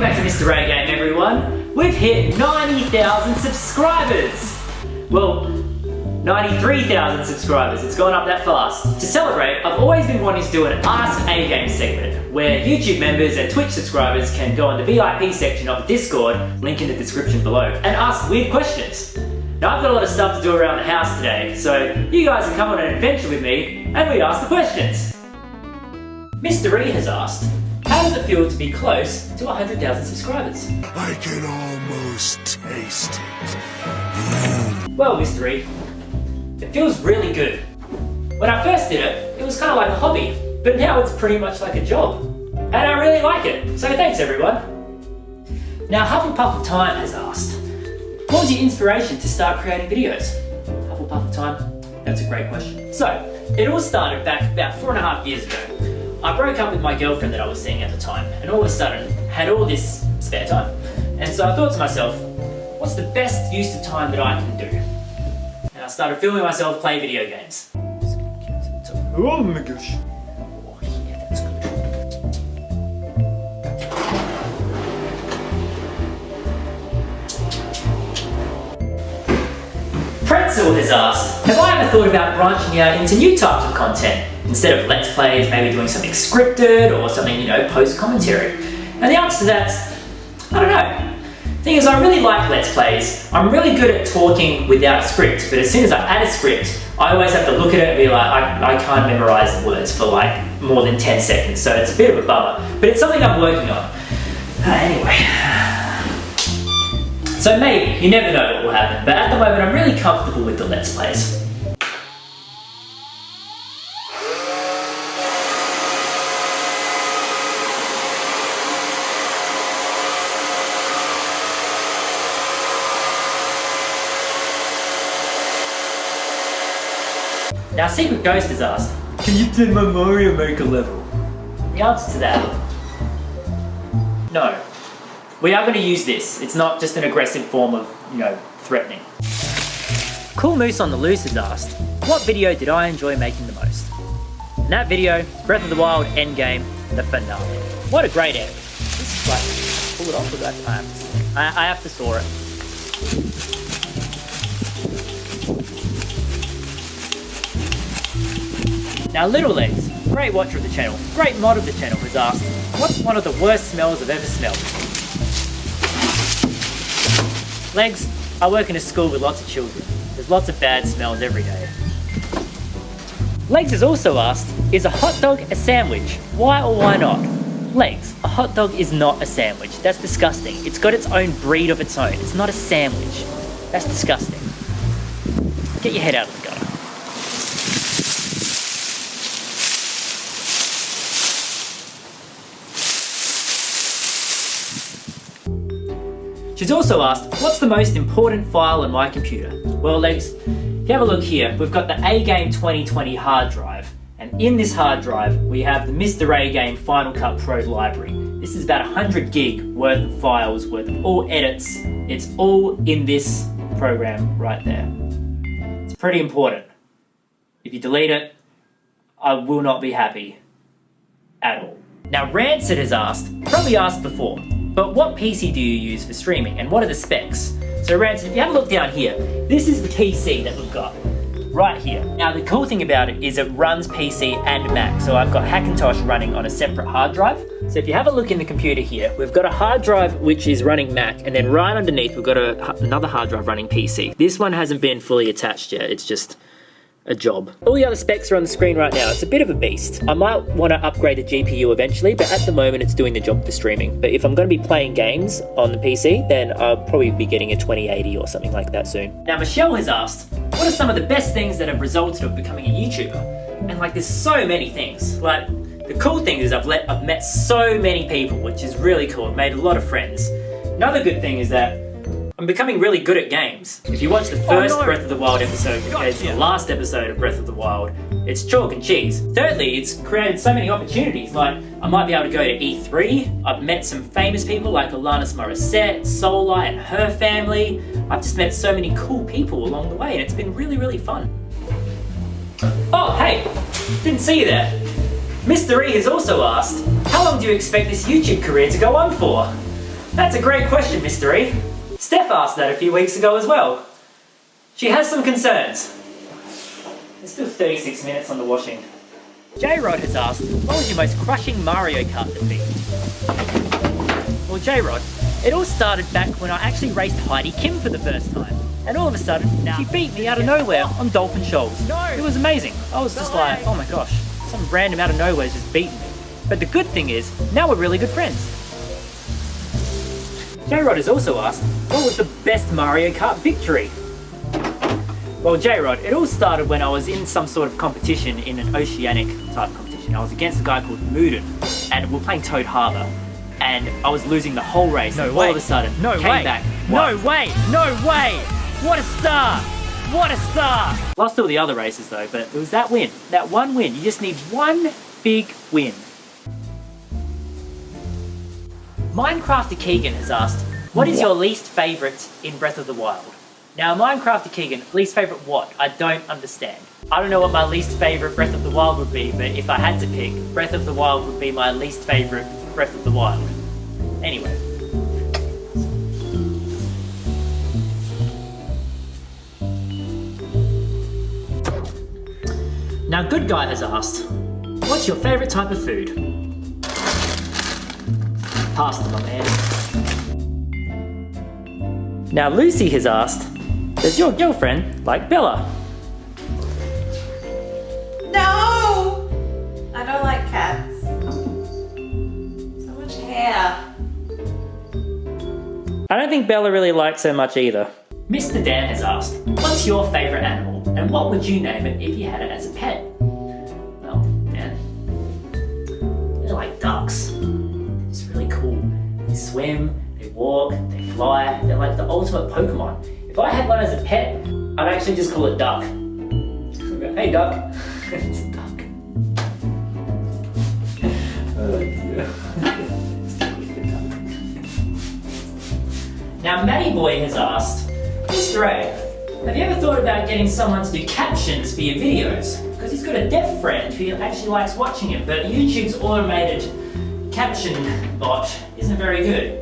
back to Mr. Ray Game, everyone. We've hit 90,000 subscribers. Well, 93,000 subscribers. It's gone up that fast. To celebrate, I've always been wanting to do an Ask A Game segment where YouTube members and Twitch subscribers can go on the VIP section of Discord, link in the description below, and ask weird questions. Now I've got a lot of stuff to do around the house today, so you guys can come on an adventure with me and we ask the questions. Mr. E has asked, how does it feel to be close to 100,000 subscribers? I can almost taste it. Well, Mr. E, it feels really good. When I first did it, it was kind of like a hobby, but now it's pretty much like a job. And I really like it, so thanks everyone. Now Hufflepuff of Time has asked, what was your inspiration to start creating videos? Hufflepuff of Time? That's a great question. So, it all started back about 4.5 years ago. I broke up with my girlfriend that I was seeing at the time, and all of a sudden had all this spare time. And so I thought to myself, what's the best use of time that I can do? And I started filming myself play video games. Oh my gosh. Oh yeah, that's good. Pretzel has asked, have I ever thought about branching out into new types of content? Instead of Let's Plays, maybe doing something scripted or something, post-commentary. And the answer to that's, I don't know. The thing is, I really like Let's Plays. I'm really good at talking without a script, but as soon as I add a script, I always have to look at it and be like, I can't memorize the words for like more than 10 seconds, so it's a bit of a bummer. But it's something I'm working on. Anyway. So maybe, you never know what will happen, but at the moment I'm really comfortable with the Let's Plays. Now Secret Ghost has asked, can you play my Mario Maker level? The answer to that, no. We are going to use this. It's not just an aggressive form of, threatening. Cool Moose on the Loose has asked, what video did I enjoy making the most? And that video, Breath of the Wild Endgame, the finale. What a great end. This is like, pull it off with that time. I have to saw it. Now Little Legs, great watcher of the channel, great mod of the channel, has asked, what's one of the worst smells I've ever smelled? Legs, I work in a school with lots of children. There's lots of bad smells every day. Legs has also asked, is a hot dog a sandwich? Why or why not? Legs, a hot dog is not a sandwich. That's disgusting. It's got its own breed of its own. It's not a sandwich. That's disgusting. Get your head out of the gutter. She's also asked, what's the most important file on my computer? Well, Legs, if you have a look here, we've got the A Game 2020 hard drive. And in this hard drive, we have the Mr. A Game Final Cut Pro library. This is about 100 gig worth of files, worth of all edits. It's all in this program right there. It's pretty important. If you delete it, I will not be happy at all. Now, Rancid has asked, probably asked before, but what PC do you use for streaming and what are the specs? So Rancid, if you have a look down here, this is the PC that we've got right here. Now the cool thing about it is it runs PC and Mac. So I've got Hackintosh running on a separate hard drive. So if you have a look in the computer here, we've got a hard drive which is running Mac, and then right underneath we've got another hard drive running PC. This one hasn't been fully attached yet, it's just a job. All the other specs are on the screen right now. It's a bit of a beast. I might want to upgrade the GPU eventually, but at the moment it's doing the job for streaming. But if I'm going to be playing games on the PC, then I'll probably be getting a 2080 or something like that soon. Now Michelle has asked, what are some of the best things that have resulted of becoming a YouTuber? And there's so many things. The cool thing is I've met so many people, which is really cool. I've made a lot of friends. Another good thing is that I'm becoming really good at games. If you watch the first Breath of the Wild episode compared to the last episode of Breath of the Wild, it's chalk and cheese. Thirdly, it's created so many opportunities. I might be able to go to E3. I've met some famous people like Alanis Morissette, Solar and her family. I've just met so many cool people along the way, and it's been really, really fun. Oh, hey, didn't see you there. Mr. E has also asked, how long do you expect this YouTube career to go on for? That's a great question, Mr. E. Steph asked that a few weeks ago as well. She has some concerns. There's still 36 minutes on the washing. J-Rod has asked, what was your most crushing Mario Kart defeat? Well, J-Rod, it all started back when I actually raced Heidi Kim for the first time. And all of a sudden, she beat me out of nowhere on Dolphin Shoals. No. It was amazing. I was just like, oh my gosh, some random out of nowhere has just beaten me. But the good thing is, now we're really good friends. J-Rod has also asked, what was the best Mario Kart victory? Well, J-Rod, it all started when I was in some sort of competition in an oceanic type competition. I was against a guy called Mooden, and we were playing Toad Harbor, and I was losing the whole race. No way. All of a sudden, came back. No way! No way! What a start! What a start! Lost all the other races though, but it was that win. That one win. You just need one big win. Minecrafter Keegan has asked, what is your least favourite in Breath of the Wild? Now, Minecrafter Keegan, least favourite what? I don't understand. I don't know what my least favourite Breath of the Wild would be, but if I had to pick, Breath of the Wild would be my least favourite Breath of the Wild. Anyway. Now, Good Guy has asked, what's your favourite type of food? Pasta, my man. Now, Lucy has asked, does your girlfriend like Bella? No! I don't like cats. So much hair. I don't think Bella really likes her much either. Mr. Dan has asked, what's your favourite animal? And what would you name it if you had it as a pet? Well, Dan, they're like ducks. It's really cool. They swim, they walk, they fly. They're like the ultimate Pokemon. If I had one as a pet, I'd actually just call it Duck. Hey, Duck. It's a duck. Oh dear. Now, Matty Boy has asked, Mr. A, have you ever thought about getting someone to do captions for your videos? Because he's got a deaf friend who actually likes watching him, but YouTube's automated caption bot isn't very good.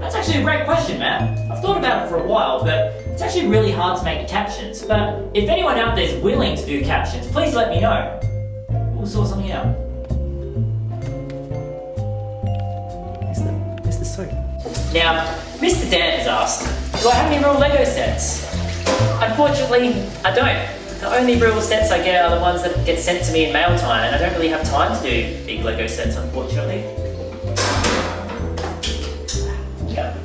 That's actually a great question, Matt. I've thought about it for a while, but it's actually really hard to make the captions. But if anyone out there is willing to do captions, please let me know. We'll sort something out. Mr. Soap. Now, Mr. Dan has asked, do I have any real Lego sets? Unfortunately, I don't. The only real sets I get are the ones that get sent to me in mail time, and I don't really have time to do big Lego sets, unfortunately. Yeah.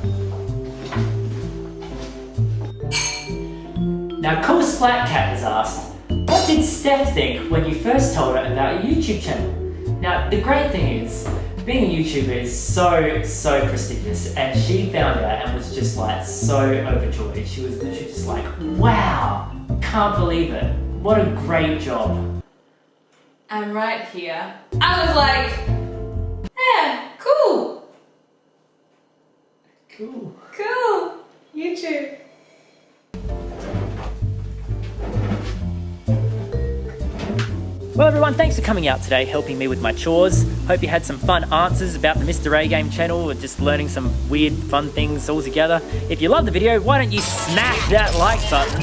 Now, Cool Splat Cat has asked, what did Steph think when you first told her about your YouTube channel? Now, the great thing is, being a YouTuber is so prestigious, and she found out and was just like so overjoyed. She was literally just like, wow, can't believe it. What a great job. I'm right here. I was like, yeah, cool. Cool. Cool. YouTube. Well everyone, thanks for coming out today, helping me with my chores. Hope you had some fun answers about the Mr. A Game channel and just learning some weird fun things all together. If you loved the video, why don't you smash that like button?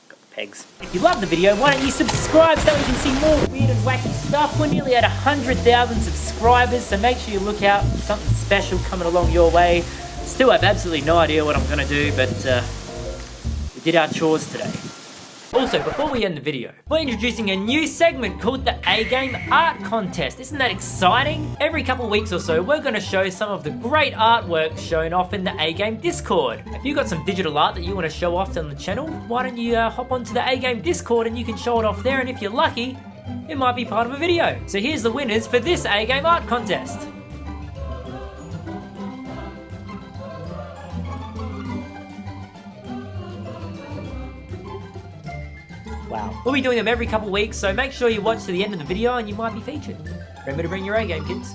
Got the pegs. If you loved the video, why don't you subscribe so that we can see more weird and wacky stuff. We're nearly at 100,000 subscribers, so make sure you look out for something special coming along your way. Still have absolutely no idea what I'm gonna do, but we did our chores today. Also, before we end the video, we're introducing a new segment called the A-Game Art Contest. Isn't that exciting? Every couple weeks or so, we're going to show some of the great artwork shown off in the A-Game Discord. If you've got some digital art that you want to show off on the channel, why don't you hop onto the A-Game Discord and you can show it off there, and if you're lucky, it might be part of a video. So here's the winners for this A-Game Art Contest. Wow. We'll be doing them every couple weeks, so make sure you watch to the end of the video and you might be featured. Remember to bring your A-game, kids.